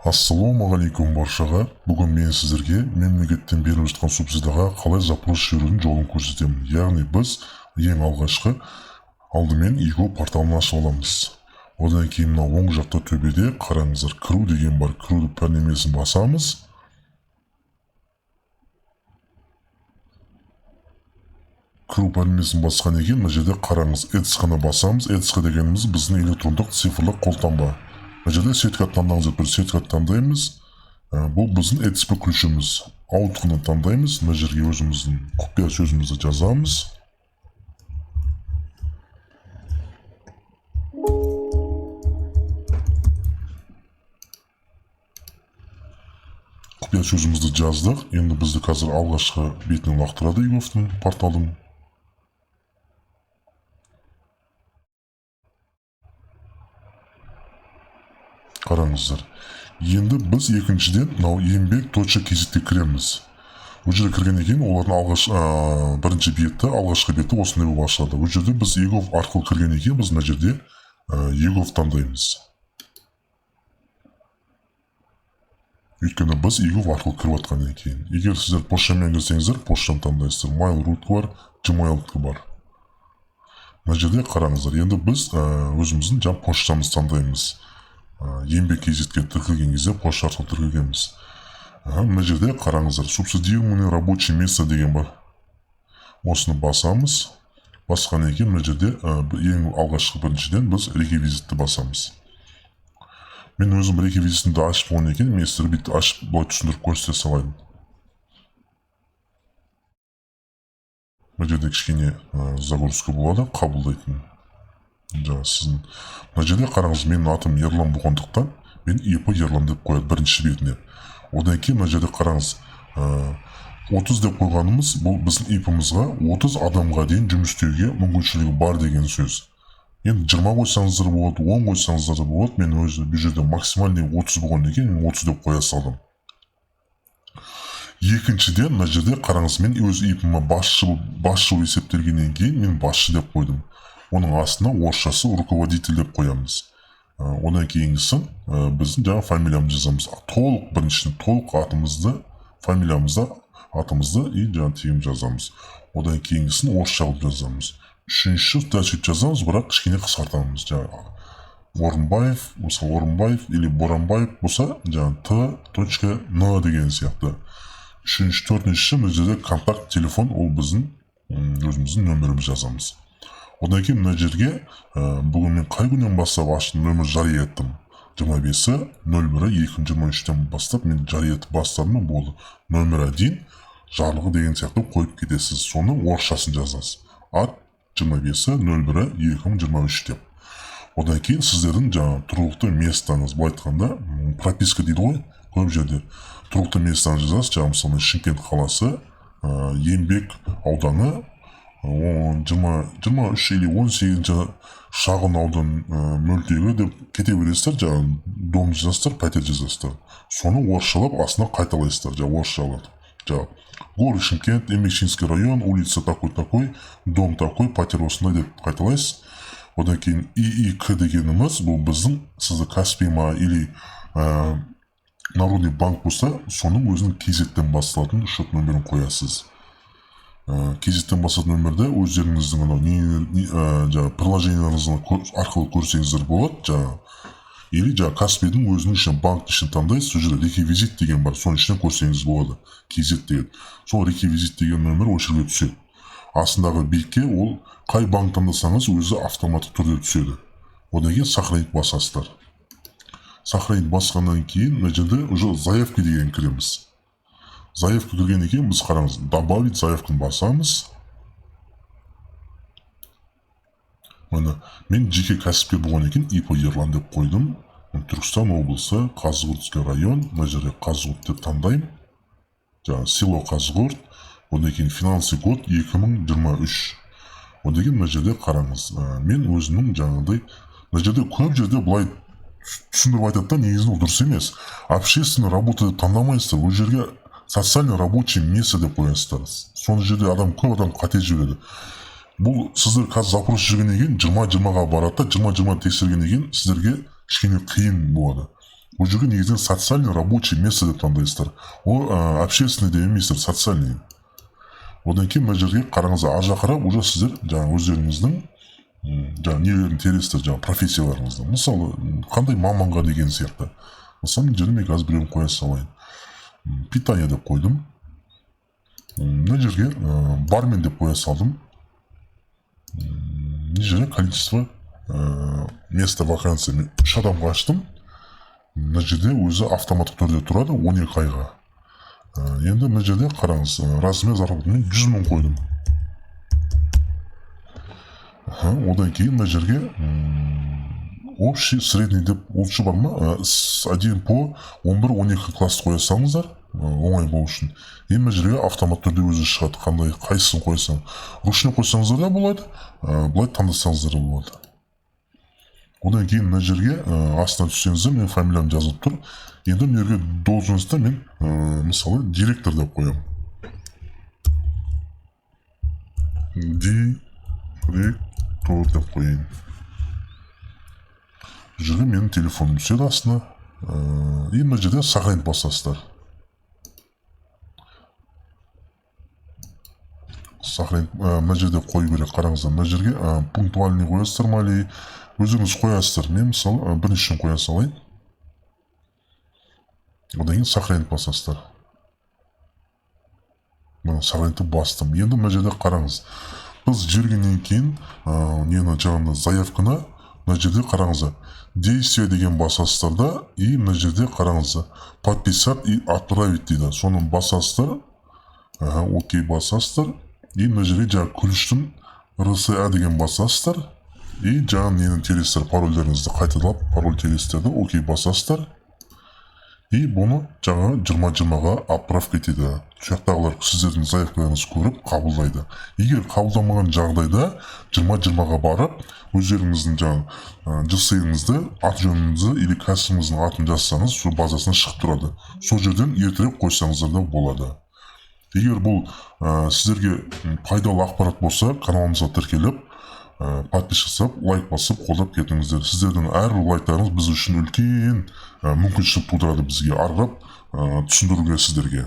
Ассалаумағалейкум баршаға. Бүгін мен сіздерге мемлекеттен беріліп жатқан субсидияға қалай запрос жіберудің жолын көрсетемін. Яғни біз ең алғашқы алдымен ИГО порталын ашып аламыз. Одан кейін мына оң жақта төбеде қараңыздар, кіру деген бар. Кіру пәрнемесін басамыз. Кіру пәрнемесін басқаннан кейін мына жерде қараңыз, ETSK-ны басамыз. ETSK дегеніміз біздің электрондық цифрлық қолтаңба. Мына жерде сертификат таңдаңыз деп тұр. Сертификат таңдаймыз. Бұл біздің ETSP ключіміз. Ауытқыны таңдаймыз. Мына жерге өзіміздің құпия сөзімізді жазамыз. Құпия сөзімізді жаздық. Енді бізді қазір алғашқы бетіне лақтырады ИГО-ның порталдың. Қараңыздар. Енді біз екіншіден мынау еңбек.kz-ге кіреміз. Бұл жерге кіргеннен кейін олардың бірінші беті, алғашқы беті осындай болып ашылады. Бұл жерде біз ЕГОВ арқылы кіргеннен кейін біз мына жерде ЕГОВ таңдаймыз. Өйткені біз ЕГОВ арқылы кіріп жатқаннан кейін. Егер сіздер поштамен кірсеңіздер, поштаны таңдайсыздар. Mail.ru бар, Gmail бар. Мына жерде қараңыздар. Енді біз өзіміздің жаңа поштамызды таңдаймыз. еңбек.kz-ге тіркелген кезде пошта арқылы тіркелгенбіз. Мына жерде қараңыздар, субсидируемое рабочее место деген бар. Осыны басамыз. Басқаннан кейін мына жерде ең алғашқы біріншіден біз реквизитті басамыз. Мен өзім реквизитті ашып болғаннан кейін мен сіздерге бүйтіп ашып былай түсіндіріп көрсете салайын. Мына жерде кішкене загрузка болады, қабылдайтын. Жаңа сіздің мына жерде қараңыз, менің атым Ерлан болғандықтан мен ИП Ерлан деп қояды бірінші бетіне. Одан кейін мына жерде қараңыз, 30 деп қойғанымыз бұл біздің ИП-мызға 30 адамға дейін жұмыс істеуге мүмкіншілігі бар деген сөз. Енді 20 қойсаңыздар болады, 10 қойсаңыздар болады. Мен өзі бұл жерде максимальный 30 болғаннан кейін мен 30 деп қоя салдым. Екіншіден мына жерде қараңыз, мен өз ИП-ма басшы есептелгеннен кейін мен басшы деп қойдым. Оның астына орысшасы руководитель деп қоямыз. Одан кейінгісін біздің жаңа фамилиямызды жазамыз. Толық біріншіден толық атымызды, фамилиямызды, атымызды и жаңа тегін жазамыз. Одан кейінгісін орысша қылып жазамыз. Үшінші сөйтіп жазамыз, бірақ кішкене қысқартамыз. Орынбаев, мысалы Орынбаев или Боранбаев болса, жаңа Т.Н деген сияқты. Үшінші, төртінші мына жерде контакт телефон, ол біздің өзіміздің нөмірімізді жазамыз. Одан кейін мына жерге бүгін мен қай күннен бастап аштым нөмір жария еттім. 25-01-2023-тен бастап мен жария етіп бастадым, болды. Нөмір 1 жарлығы деген сияқты қойып кетесіз. Соның орысшасын жазасыз. Ат 25-01-2023 деп. Одан кейін сіздердің жаңа тұрғылықты местаңыз, былай айтқанда прописка дейді ғой, көп жерде. Тұрғылықты местаңыз жазасыз, жаңа мысалы Шымкент қаласы, еңбек ауданы 23 или 18 шағын аудан мөлтегі деп кете бересіздер, жаңа дом жазасыздар, пәтер жазасыздар. Соны орысшалап астына қайталайсыздар, жаңа орысшалап. Жаңа город Шымкент, Еңбекшинский район, улица такой-такой, дом такой, пәтер осындай деп қайталайсыз. Одан кейін ИИК дегеніміз, бұл біздің сізді Каспийма или Народный банк болса, соның өзінің KZ-тен басталатын шот нөмірін қоясыз. KZ-тен басатын нөмірді өздеріңіздің приложенияларыңыздың арқылы көрсеңіздер болады. Или Каспийдің өзінің ішін, банк ішін таңдайсыз, сол жерде реквизит деген бар, соның ішінен көрсеңіз болады. KZ деген. Сол реквизит деген нөмір осы жерге түседі. Астындағы бетке ол қай банк таңдасаңыз өзі автоматтық түрде түседі. Одан кейін сохранить басасыздар. Сохранить басқаннан кейін мына жерде уже заявка деген кіреміз. Заявка кіргеннен кейін біз қараңыз, добавить заявканы басамыз. Мен жеке кәсіпкер болғаннан кейін ИП Ерлан деп қойдым. Түркістан облысы, Қазығұртский район, мына жерде Қазығұрт деп таңдаймын. Село Қазығұрт. Одан кейін финансы год 2023. Одан кейін мына жерде қараңыз, мен өзімнің жаңағыдай, мына жерде көп жерде былай түсіндіріп айтады, негізінде ол дұрыс емес. Общественная работа деп таңдамайсыздар, бұл жерге социально рабочее место деп қоясыздар. Соны жерде көп адам қате жібереді. Бұл сіздер қазір запрос жүргеннен кейін 20-20-ға барады да, 20-20 тексергеннен кейін сіздерге кішкене қиын болады. бұл жерге негізінен социальный рабочий место деп таңдайсыздар. Ол общественный деп еместер, социальный. Одан кейін мына жерге қараңыздар, ар жаққа қарап уже сіздер жаңағы өздеріңіздің жаңағы нелерін тересіздер, жаңағы профессияларыңызды. Мысалы, қандай маманға деген сияқты. Мысалы, жерде мен қазір біреуін қоя салайын. Питание деп қойдым. Мына жерге бармен деп қоя салдым. Мына жерге количество место вакансия. Мен 3 адамға аштым. Мына жерде өзі автоматтық түрде тұрады 12 айға. Енді мына жерде қараңыз, размер зарплатамен 100 мың қойдым. Одан кейін мына жерге общий, средний деп общий бар ма? 1 по 11-12 класс қоя салыңыздар, оңай болу үшін. Енді мына жерге автомат түрде өзі шығады, қандай қайсысын қойсаң. Ручной қойсаңыздар да болады, былай таңдасаңыздар да болады. Одан кейін мына жерге астына түссеңіздер, мен фамилиям жазылып тұр. Енді мына жерге должностьта мен мысалы директор деп қоямын. Директор деп қояйын. Жерге менің телефоным түседі астына. И мына жерде сохранить басасыздар. Сохранить мына жерде қою керек, қараңыздар. Мына жерге пунктуальный қоясыздар ма или өзіңіз қоясыздар. Мен мысалы біріншісін қоя салайын. Одан кейін сохранить басасыздар. Мен сохранитті бастым. Енді мына жерде қараңыз. Біз жібергеннен кейін нені жаңағыда заявканы мына жерде қараңыздар. Действие деген басасыздар да, и мына жерде қараңыздар. Подписать и отправить дейді. Соны басасыздар. Окей басасыздар. И мына жерге жаңағы ключтің РСА деген басасыздар. И жаңағы нені тересіздер, парольдеріңізді қайталап, пароль тересіздерді окей басасыздар. И бұны жаңағы 20-20-ға отправка етеді. Шақтағылар сіздердің заявкаларыңыз көріп қабылдайды. Егер қабылдамаған жағдайда 20-20-ға барып, өздеріңіздің жаңағы жсыңызды, ат жөніңізді или кәсібіңіздің атын жазсаңыз, сол базасына шығып тұрады. Сол жерден ертерек қойсаңыздар да болады. Егер бұл сіздерге пайдалы ақпарат болса, каналымызға тіркеліп, подпис жасап, лайк басып, қолдап кетіңіздер. Сіздердің әрбір лайктарыңыз біз үшін үлкен мүмкіншілік тудырады бізге, арғап түсіндіруге сіздерге.